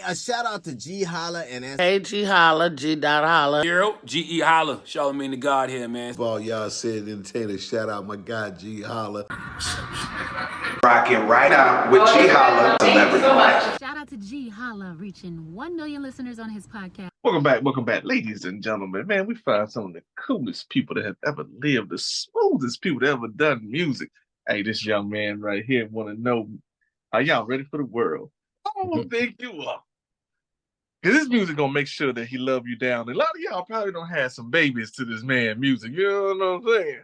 A shout out to Ge.Holla and Hey, Ge.Holla, G.Holla. Ge.Holla, show me the God here, man. All y'all said entertainer, shout out my guy Ge.Holla. Rocking right now with Ge.Holla, Celebrity Life. Shout out to Ge.Holla reaching 1 million listeners on his podcast. Welcome back, ladies and gentlemen. Man, we found some of the coolest people that have ever lived, the smoothest people that ever done music. Hey, this young man right here want to know, are y'all ready for the world? I don't think you are. Because this music gonna make sure that he love you down. And a lot of y'all probably don't have some babies to this man music. You know what I'm saying?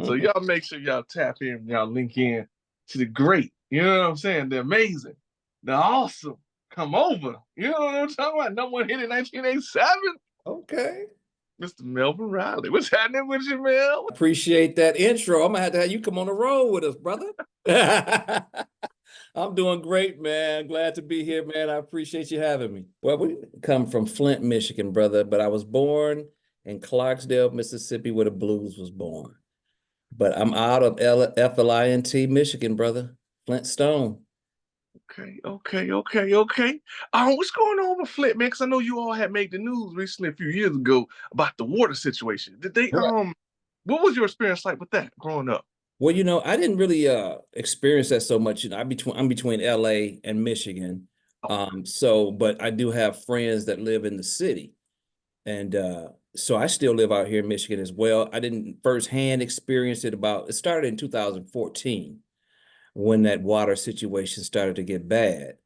So y'all make sure y'all tap in, y'all link in to the great. You know what I'm saying? They're amazing. They're awesome. Come over. You know what I'm talking about? No one hit in 1987. Okay. Mr. Melvin Riley. What's happening with you, Mel? Appreciate that intro. I'm gonna have to have you come on the road with us, brother. I'm doing great, man. Glad to be here, man. I appreciate you having me. Well, we come from Flint, Michigan, brother, but I was born in Clarksdale, Mississippi, where the blues was born. But I'm out of Flint, Michigan, brother. Flint Stone. Okay. What's going on with Flint, man? Because I know you all had made the news recently, a few years ago, about the water situation. Did they what was your experience like with that growing up? Well, I didn't really experience that so much. I'm between LA and Michigan. But I do have friends that live in the city. And so I still live out here in Michigan as well. I didn't firsthand experience it. It started in 2014 when that water situation started to get bad.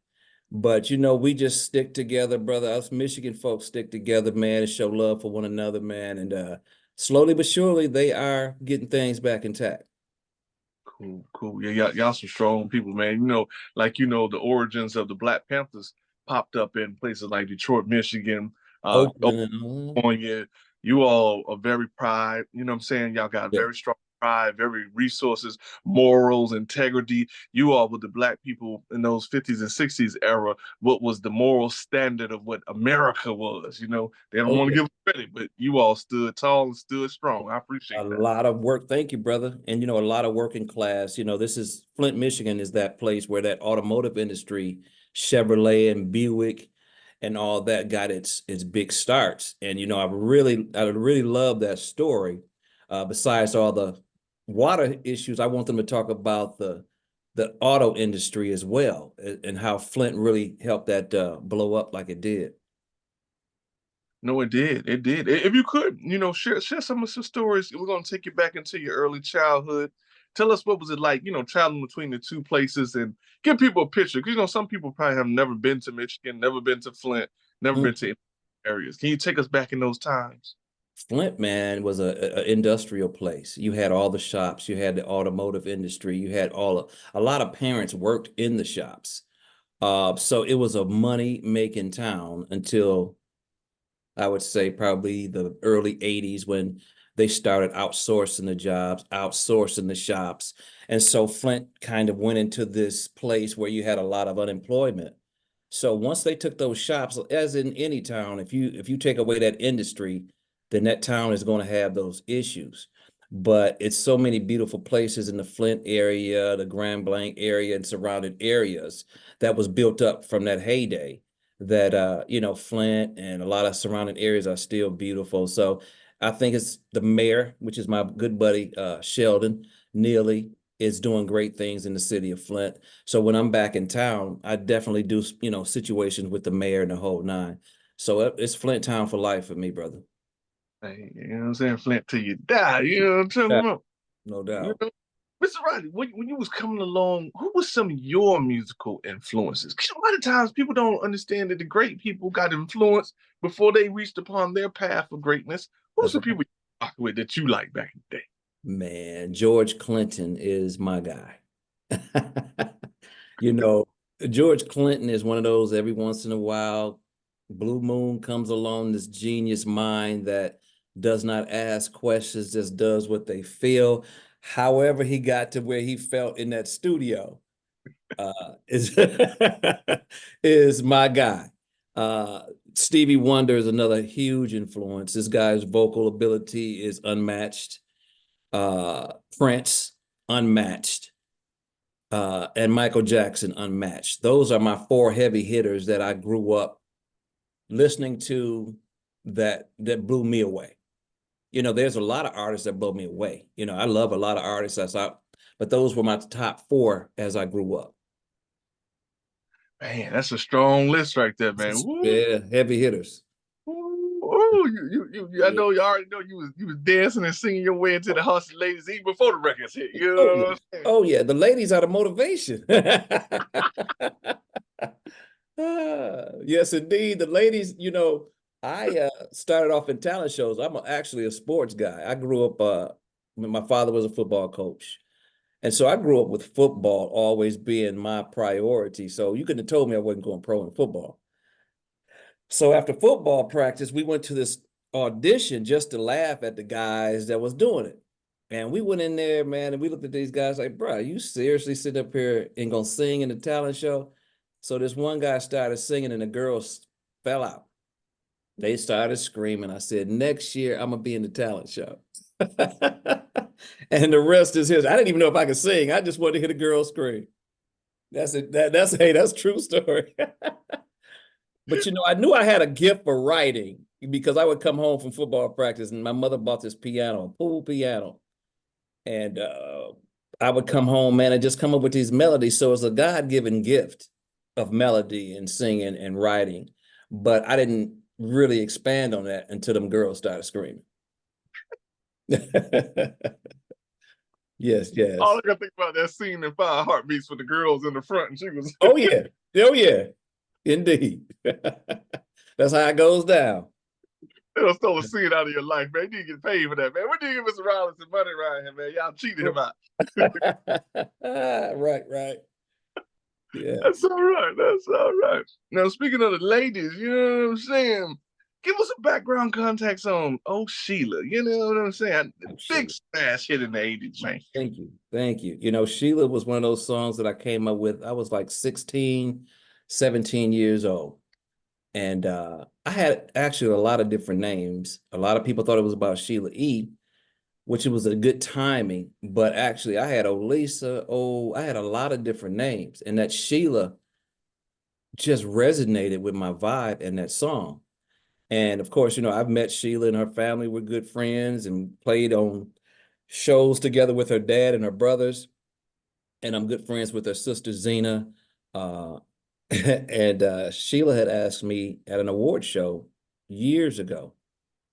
But, we just stick together, brother. Us Michigan folks stick together, man, and show love for one another, man. And slowly but surely, they are getting things back intact. Cool. Yeah, y'all some strong people, man. The origins of the Black Panthers popped up in places like Detroit, Michigan, California. You all are very pride. You know what I'm saying? Y'all got very strong pride, very resources, morals, integrity. You all with the Black people in those 50s and 60s era, what was the moral standard of what America was? They don't want to give credit, but you all stood tall and stood strong. I appreciate that. A lot of work. Thank you, brother. And, a lot of working class. This is Flint, Michigan is that place where that automotive industry, Chevrolet and Buick and all that got its big starts. And, I really love that story. Besides all the water issues, I want them to talk about the auto industry as well and how Flint really helped that blow up like it did. No, it did. It did. If you could, share some of some stories. We're going to take you back into your early childhood. Tell us what was it like, traveling between the two places and give people a picture. Because, some people probably have never been to Michigan, never been to Flint, never been to any areas. Can you take us back in those times? Flint, man, was a industrial place. You had all the shops. You had the automotive industry. You had a lot of parents worked in the shops. So it was a money-making town until I would say probably the early 80s when they started outsourcing the jobs, outsourcing the shops. And so Flint kind of went into this place where you had a lot of unemployment. So once they took those shops, as in any town, if you take away that industry, then that town is going to have those issues. But it's so many beautiful places in the Flint area, the Grand Blanc area and surrounding areas that was built up from that heyday that, Flint and a lot of surrounding areas are still beautiful. So I think it's the mayor, which is my good buddy, Sheldon Neely, is doing great things in the city of Flint. So when I'm back in town, I definitely do, situations with the mayor and the whole nine. So it's Flint town for life for me, brother. Hey, you know what I'm saying? Flint till you die. You know what I'm talking about? No doubt. Mr. Riley, when you was coming along, who was some of your musical influences? Because a lot of times people don't understand that the great people got influenced before they reached upon their path of greatness. Who's the people you rock with that you like back in the day? Man, George Clinton is my guy. George Clinton is one of those every once in a while, blue moon comes along, this genius mind that does not ask questions, just does what they feel. However, he got to where he felt in that studio is my guy. Stevie Wonder is another huge influence. This guy's vocal ability is unmatched. Prince, unmatched. and Michael Jackson, Unmatched. Those are my four heavy hitters that I grew up listening to that blew me away. You know, there's a lot of artists that blow me away. You know, I love a lot of artists, but those were my top four as I grew up. Man, that's a strong list right there, man. Woo. Yeah, heavy hitters. Ooh, I know you already know you was dancing and singing your way into the hustle ladies even before the records hit. You know what I'm saying? Oh yeah, the ladies are the motivation. Yes, indeed. The ladies, you know, I started off in talent shows. I'm actually a sports guy. I grew up, my father was a football coach. And so I grew up with football always being my priority. So you couldn't have told me I wasn't going pro in football. So after football practice, we went to this audition just to laugh at the guys that was doing it. And we went in there, man, and we looked at these guys like, bro, you seriously sit up here and gonna sing in the talent show? So this one guy started singing and the girls fell out. They started screaming. I said, next year, I'm gonna be in the talent show. And the rest is his. I didn't even know if I could sing. I just wanted to hear the girls scream. That's it. That's true story. But you know, I knew I had a gift for writing because I would come home from football practice and my mother bought this piano, a pool piano. And I would come home, man, and just come up with these melodies. So it's a God-given gift of melody and singing and writing. But I didn't really expand on that until them girls started screaming. Yes. All I can think about that scene in Five Heartbeats with the girls in the front, and she was. Oh yeah, indeed. That's how it goes down. They stole a scene out of your life, man. You need to get paid for that, man. What do you give Mr. Rollins some money around here, man? Y'all cheated him out. Right. Yeah. That's all right. Now, speaking of the ladies, you know what I'm saying? Give us a background context on Oh Sheila. You know what I'm saying? Big smash hit in the 80s, man. Thank you. You know, Sheila was one of those songs that I came up with. I was like 16, 17 years old. And I had actually a lot of different names. A lot of people thought it was about Sheila E., which it was a good timing. But actually, I had Olisa. I had a lot of different names. And that Sheila just resonated with my vibe in that song. And of course, you know, I've met Sheila and her family. We're good friends and played on shows together with her dad and her brothers. And I'm good friends with her sister, Zena. And Sheila had asked me at an award show years ago,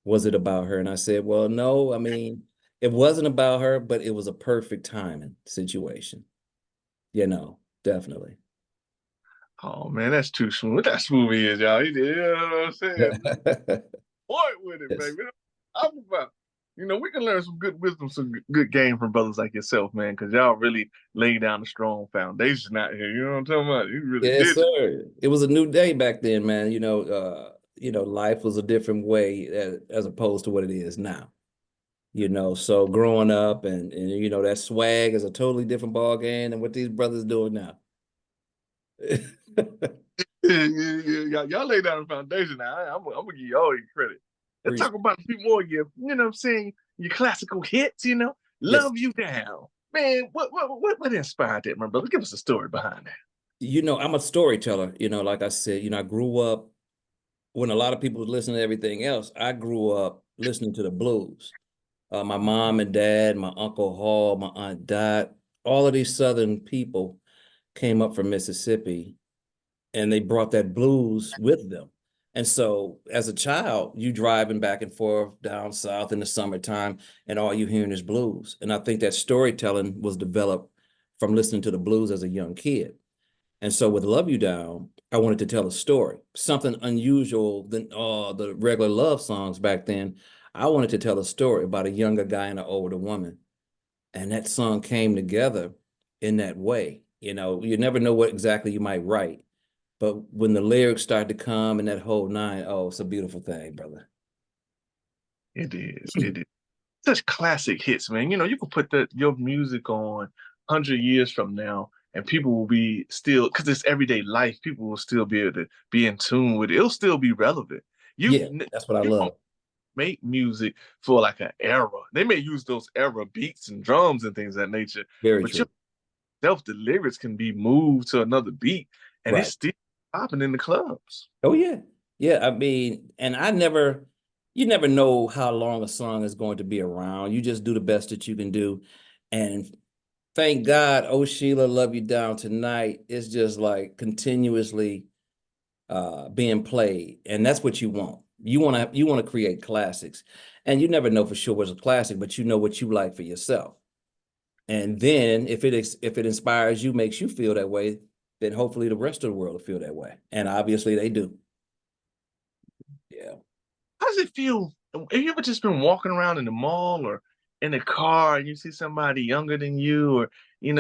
was it about her? And I said, well, no, I mean, it wasn't about her, but it was a perfect timing situation. You know, definitely. Oh, man, that's too smooth. That smooth is, y'all. You know what I'm saying? Point with it, baby. I'm about, you know, we can learn some good wisdom, some good game from brothers like yourself, man, because y'all really laid down a strong foundation out here. You know what I'm talking about? You really did. Yes, sir. It was a new day back then, man. You know, life was a different way as opposed to what it is now. You know, so growing up and you know, that swag is a totally different ball game than what these brothers doing now. Y'all lay down a foundation now. I'm gonna give you all your credit. Let's talk about a few more of your, you know what I'm saying, your classical hits, you know. Love You Down. Man, what inspired that, my brother? Give us a story behind that. You know, I'm a storyteller, you know, like I said, you know, I grew up when a lot of people was listening to everything else. I grew up listening to the blues. My mom and dad, my Uncle Hall, my Aunt Dot, all of these Southern people came up from Mississippi and they brought that blues with them. And so as a child, you driving back and forth down south in the summertime and all you hearing is blues. And I think that storytelling was developed from listening to the blues as a young kid. And so with Love You Down, I wanted to tell a story, something unusual than the regular love songs back then. I wanted to tell a story about a younger guy and an older woman. And that song came together in that way. You know, you never know what exactly you might write. But when the lyrics start to come and that whole nine, oh, it's a beautiful thing, brother. It is. Such classic hits, man. You know, you can put your music on 100 years from now and people will be still, because it's everyday life, people will still be able to be in tune with it. It'll still be relevant. That's what I love. Make music for like an era. They may use those era beats and drums and things of that nature. Very true. itself, the lyrics can be moved to another beat, and it's Right. still popping in the clubs. Oh yeah. Yeah, I mean, and you never know how long a song is going to be around. You just do the best that you can do. And thank God, Oh Sheila, Love You Down Tonight is just like continuously being played. And that's what you want. You want to create classics. And you never know for sure what's a classic, but you know what you like for yourself. And then if it inspires you, makes you feel that way, then hopefully the rest of the world will feel that way. And obviously they do. Yeah. How does it feel? Have you ever just been walking around in the mall or in a car and you see somebody younger than you, or they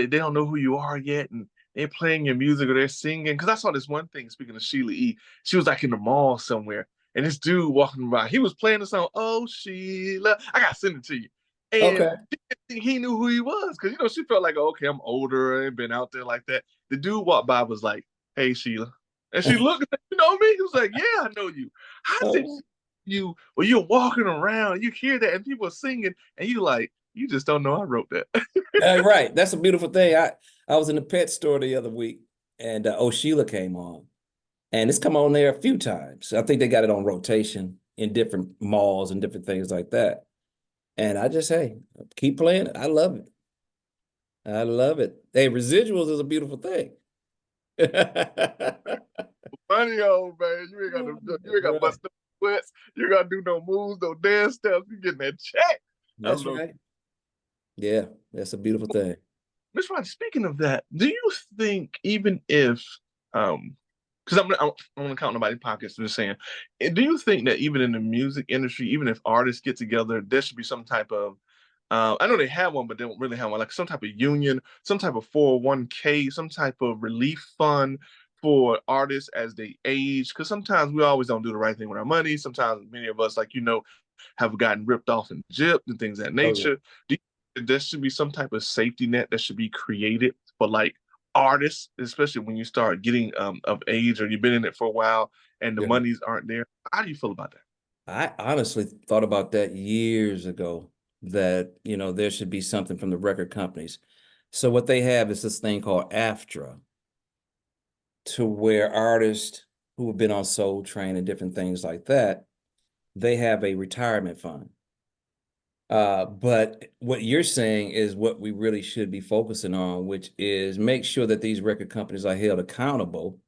don't know who you are yet, and they're playing your music or they're singing? Because I saw this one thing. Speaking of Sheila E., she was like in the mall somewhere, and this dude walking by, he was playing the song "Oh Sheila." I gotta send it to you. And Okay. she didn't think he knew who he was because she felt like, oh, okay, I'm older, I ain't been out there like that. The dude walked by, was like, "Hey Sheila," and she looked, you know me. He was like, "Yeah, I know you." How's it you when you're walking around, you hear that and people are singing, and you just don't know I wrote that. Right. That's a beautiful thing. I was in the pet store the other week, and Oh Sheila came on, and it's come on there a few times. I think they got it on rotation in different malls and different things like that. And I just, hey, keep playing it. I love it. I love it. Hey, residuals is a beautiful thing. Funny old man, you ain't got to Right. bust no sweats, you ain't got to do no moves, no dance steps. You getting that check. That's right. Yeah, that's a beautiful thing. Miss Rod, speaking of that, do you think even if because I'm gonna count nobody's pockets, just saying, do you think that even in the music industry, even if artists get together, there should be some type of I know they have one, but they don't really have one, like some type of union, some type of 401k, some type of relief fund for artists as they age? Because sometimes we always don't do the right thing with our money. Sometimes many of us, like have gotten ripped off and gypped and things of that Oh, yeah. nature. Do you think there should be some type of safety net that should be created for like artists, especially when you start getting of age or you've been in it for a while and the Yeah. monies aren't there? How do you feel about that? I honestly thought about that years ago, that, there should be something from the record companies. So what they have is this thing called AFTRA, to where artists who have been on Soul Train and different things like that, they have a retirement fund. But what you're saying is what we really should be focusing on, which is make sure that these record companies are held accountable,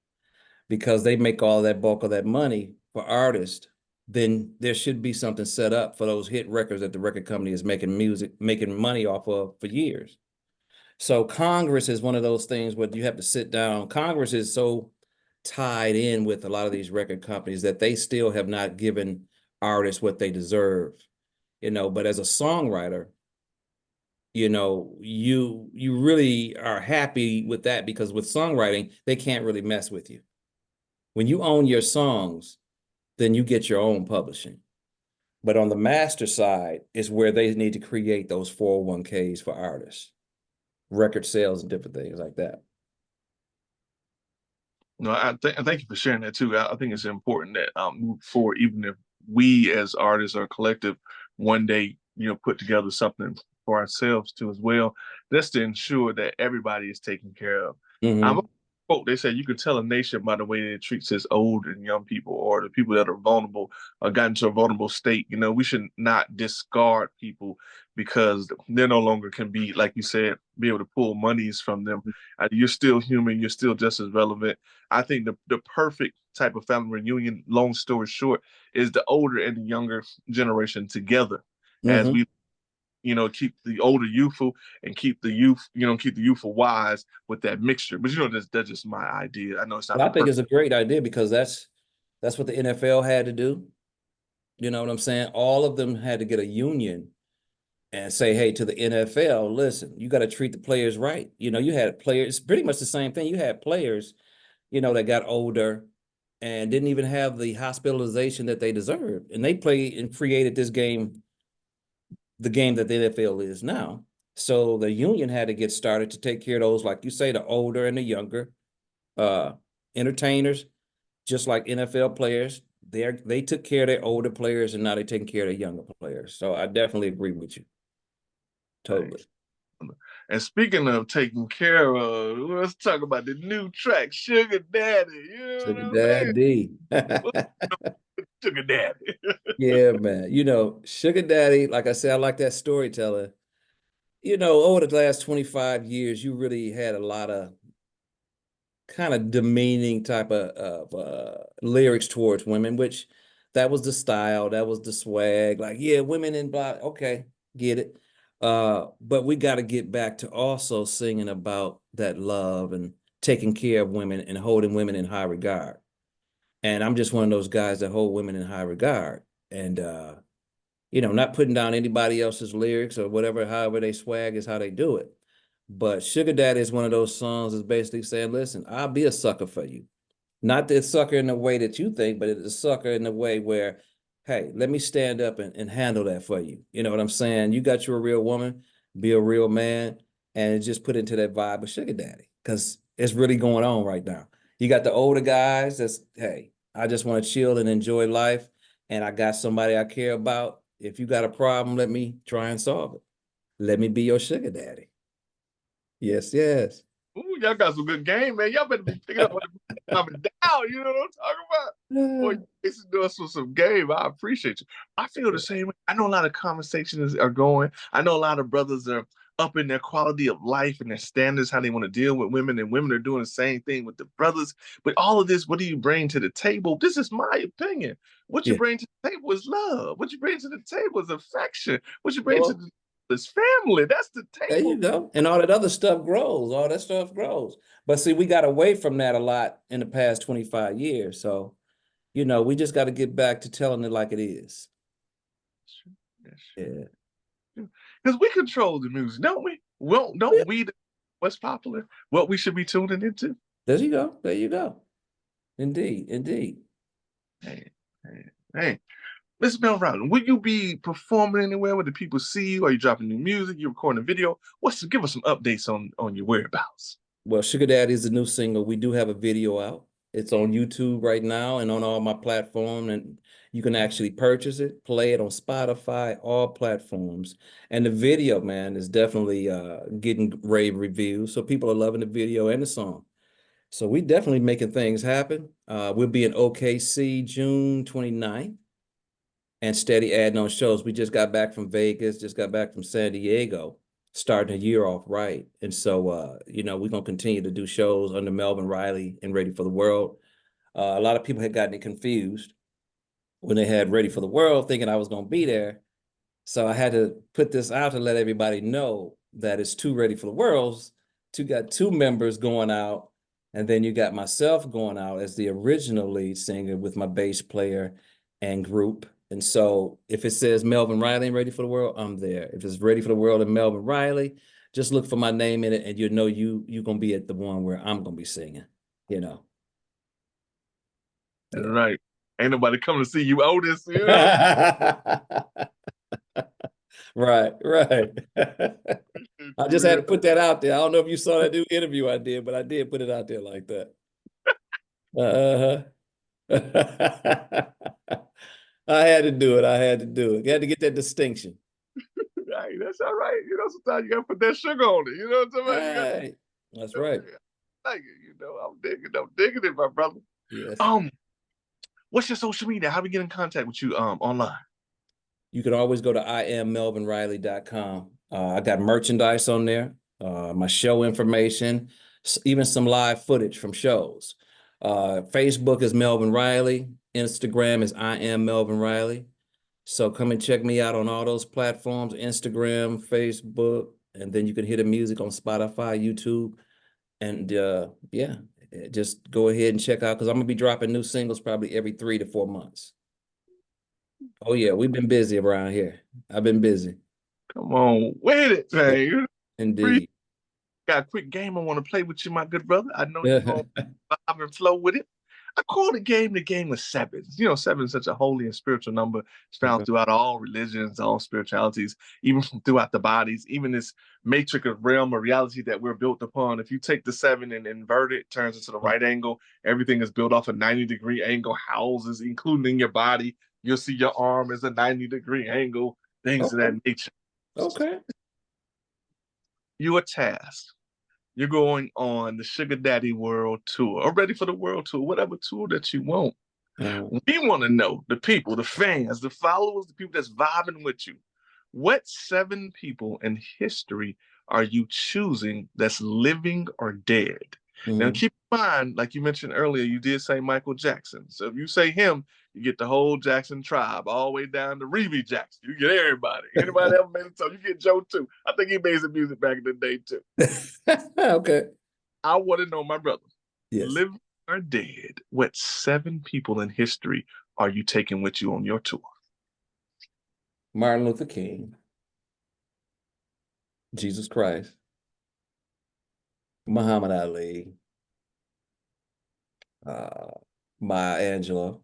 because they make all that bulk of that money for artists. Then there should be something set up for those hit records that the record company is making money off of for years. So Congress is one of those things where you have to sit down. Congress is so tied in with a lot of these record companies that they still have not given artists what they deserve. But as a songwriter, you really are happy with that, because with songwriting, they can't really mess with you. When you own your songs, then you get your own publishing. But on the master side is where they need to create those 401ks for artists, record sales and different things like that. No, thank you for sharing that too. I think it's important that move forward, even if we as artists or collective one day, put together something for ourselves too as well, just to ensure that everybody is taken care of. I'm a Mm-hmm. quote, they said you can tell a nation by the way that it treats its old and young people, or the people that are vulnerable or gotten to a vulnerable state. We should not discard people because they no longer can be, like you said, be able to pull monies from them. You're still human, you're still just as relevant. I think the perfect type of family reunion, long story short, is the older and the younger generation together, as Mm-hmm. we keep the older youthful and keep the youthful wise with that mixture. But that's just my idea. I know it's not Well, the I think perfect. it's a great idea, because that's what the NFL had to do. You know what I'm saying? All of them had to get a union and say, hey, to the NFL, listen, you got to treat the players right. You had players, it's pretty much the same thing. You had players, that got older and didn't even have the hospitalization that they deserved. And they played and created this game, the game that the NFL is now. So the union had to get started to take care of those, like you say, the older and the younger entertainers, just like NFL players. They took care of their older players, and now they're taking care of their younger players. So I definitely agree with you. Totally. And speaking of taking care of, let's talk about the new track, Sugar Daddy. You know Sugar what I'm saying? Daddy. Sugar Daddy. Yeah, man. You know, Sugar Daddy, like I said, I like that storyteller. You know, over the last 25 years, you really had a lot of kind of demeaning type of lyrics towards women, which that was the style, that was the swag. Like, yeah, women in black, okay, get it. But we got to get back to also singing about that love and taking care of women and holding women in high regard. And I'm just one of those guys that hold women in high regard. And you know, not putting down anybody else's lyrics or whatever, however they swag is how they do it. But Sugar Daddy is one of those songs that's basically saying, listen, I'll be a sucker for you. Not the sucker in the way that you think, but it's a sucker in the way where, hey, let me stand up and handle that for you. You know what I'm saying? You got you a real woman, be a real man, and just put into that vibe of Sugar Daddy, because it's really going on right now. You got the older guys that's, hey, I just want to chill and enjoy life, and I got somebody I care about. If you got a problem, let me try and solve it. Let me be your Sugar Daddy. Yes, yes. Ooh, y'all got some good game, man. Y'all better be picking up what the coming down. You know what I'm talking about? Boy, you doing some game. I appreciate you. I feel the same way. I know a lot of conversations are going. I know a lot of brothers are up in their quality of life and their standards, how they want to deal with women, and women are doing the same thing with the brothers. But all of this, what do you bring to the table? This is my opinion. What you bring to the table is love. What you bring to the table is affection. What you bring to the is family. That's the There table. you go. And all that other stuff grows. All that stuff grows. But see, we got away from that a lot in the past 25 years. So, you know, we just got to get back to telling it like it is. Yeah. Because we control the music, don't we? Well, don't we? What's popular? What we should be tuning into? There you go. There you go. Indeed. Indeed. Hey. Mr. Melvin Riley, will you be performing anywhere? Where the people see you? Are you dropping new music? You recording a video? Give us some updates on your whereabouts. Well, Sugar Daddy is the new single. We do have a video out. It's on YouTube right now and on all my platforms, and you can actually purchase it, play it on Spotify, all platforms. And the video, man, is definitely getting rave reviews. So people are loving the video and the song. So we definitely making things happen. We'll be in OKC June 29th. And steady adding on shows. We just got back from Vegas, just got back from San Diego, starting a year off right. And so, you know, we're going to continue to do shows under Melvin Riley and Ready for the World. A lot of people had gotten it confused when they had Ready for the World, thinking I was going to be there. So I had to put this out to let everybody know that it's two Ready for the Worlds. Got two members going out. And then you got myself going out as the original lead singer with my bass player and group. And so if it says Melvin Riley and Ready for the World, I'm there. If it's Ready for the World and Melvin Riley, just look for my name in it, and you know you're going to be at the one where I'm going to be singing, you know. That's right. Ain't nobody coming to see you, Otis. You know? Right. I just had to put that out there. I don't know if you saw that new interview I did, but I did put it out there like that. I had to do it. I had to get that distinction. Hey, that's all right. You know, sometimes you gotta put that sugar on it. You know what I'm talking about? Right. That's right. Like it, you know, I'm digging it, my brother. Yes. What's your social media? How do we get in contact with you online? You can always go to IamMelvinRiley.com. I got merchandise on there, my show information, even some live footage from shows. Facebook is Melvin Riley. Instagram is I Am Melvin Riley. So come and check me out on all those platforms, Instagram, Facebook, and then you can hear the music on Spotify, YouTube. And yeah, just go ahead and check out, because I'm going to be dropping new singles probably every 3 to 4 months. Oh, yeah, we've been busy around here. I've been busy. Come on with it, man. Indeed. Got a quick game I want to play with you, my good brother. I know you're going to vibe and flow with it. I call the game of sevens. You know, seven is such a holy and spiritual number. It's found throughout all religions, all spiritualities, even throughout the bodies, even this matrix of realm of reality that we're built upon. If you take the 7 and invert it, it turns into the right angle. Everything is built off a 90-degree angle, houses, including your body. You'll see your arm as a 90-degree angle, things of that nature. Okay. you are tasked. You're going on the Sugar Daddy World Tour or Ready for the World Tour, whatever tour that you want. We want to know, the people, the fans, the followers, the people that's vibing with you. What 7 people in history are you choosing that's living or dead? Now, keep in mind, like you mentioned earlier, you did say Michael Jackson. So if you say him, you get the whole Jackson tribe, all the way down to Reeve Jackson. You get everybody. Anybody ever made it? So you get Joe too. I think he made some music back in the day too. Okay. I want to know, my brother, Yes. living or dead, what 7 people in history are you taking with you on your tour? Martin Luther King, Jesus Christ, Muhammad Ali, Maya Angelou.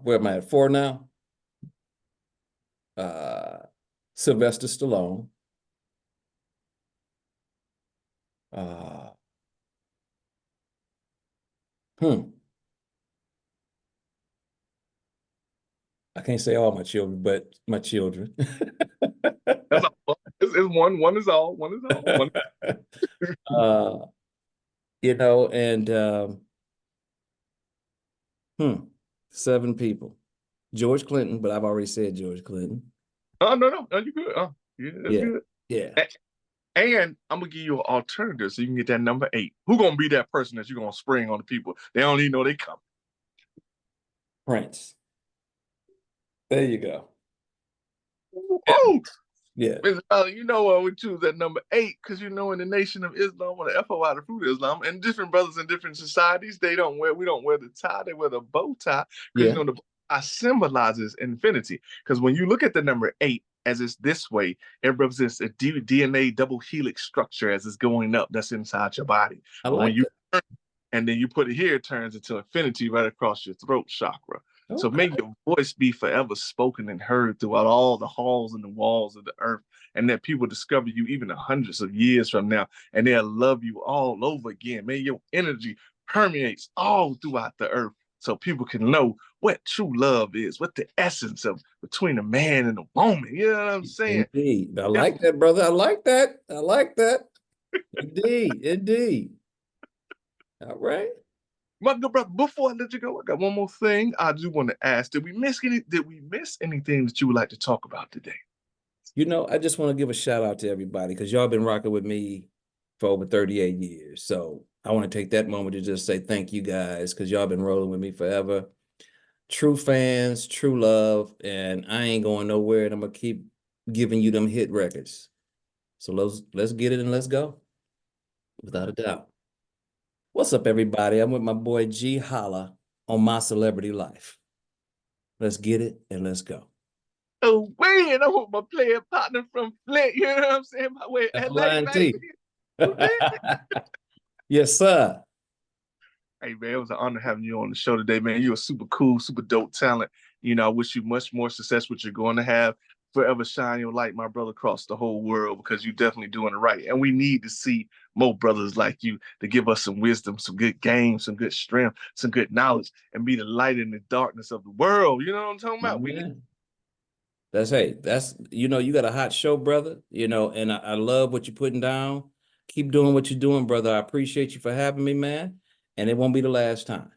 Where am I at? 4 now? Sylvester Stallone. I can't say all my children, but my children. That's all. It's one. One is all. One is all. One. You know, and 7 people. George Clinton, but I've already said George Clinton. Oh, no, you good. Oh, yeah, that's good. Yeah. And I'm gonna give you an alternative so you can get that number 8. Who gonna be that person that you're gonna spring on the people? They don't even know they come. Prince. There you go. Oh, yeah. You know we choose that number 8 because in the Nation of Islam or the FOI, the Fruit of Islam, and different brothers in different societies, we don't wear the tie, they wear the bow tie because the bow tie symbolizes infinity. Because when you look at the number 8 as it's this way, it represents a DNA double helix structure as it's going up. That's inside your body. When you turn, and then you put it here, it turns into infinity right across your throat chakra. Okay. So may your voice be forever spoken and heard throughout all the halls and the walls of the earth, and that people discover you even hundreds of years from now, and they'll love you all over again. May your energy permeates all throughout the earth, so people can know what true love is, what the essence of between a man and a woman. You know what I'm saying? Indeed. I like that, brother. I like that. Indeed. All right. My good brother, before I let you go, I got one more thing I do want to ask. Did we miss anything that you would like to talk about today? I just want to give a shout out to everybody because y'all been rocking with me for over 38 years. So I want to take that moment to just say thank you guys because y'all been rolling with me forever. True fans, true love, and I ain't going nowhere, and I'm going to keep giving you them hit records. So let's get it and let's go. Without a doubt. What's up, everybody? I'm with my boy Ge.Holla on MycelebrityLife. Let's get it and let's go. Oh, wait, and I want my player partner from Flint, you know what I'm saying? My way, LA, Yes, sir. Hey, man, it was an honor having you on the show today, man. You're a super cool, super dope talent. I wish you much more success with what you're going to have. Forever shine your light, my brother, across the whole world because you're definitely doing it right. And we need to see more brothers like you to give us some wisdom, some good game, some good strength, some good knowledge, and be the light in the darkness of the world. You know what I'm talking about? You got a hot show, brother, and I love what you're putting down. Keep doing what you're doing, brother. I appreciate you for having me, man. And it won't be the last time.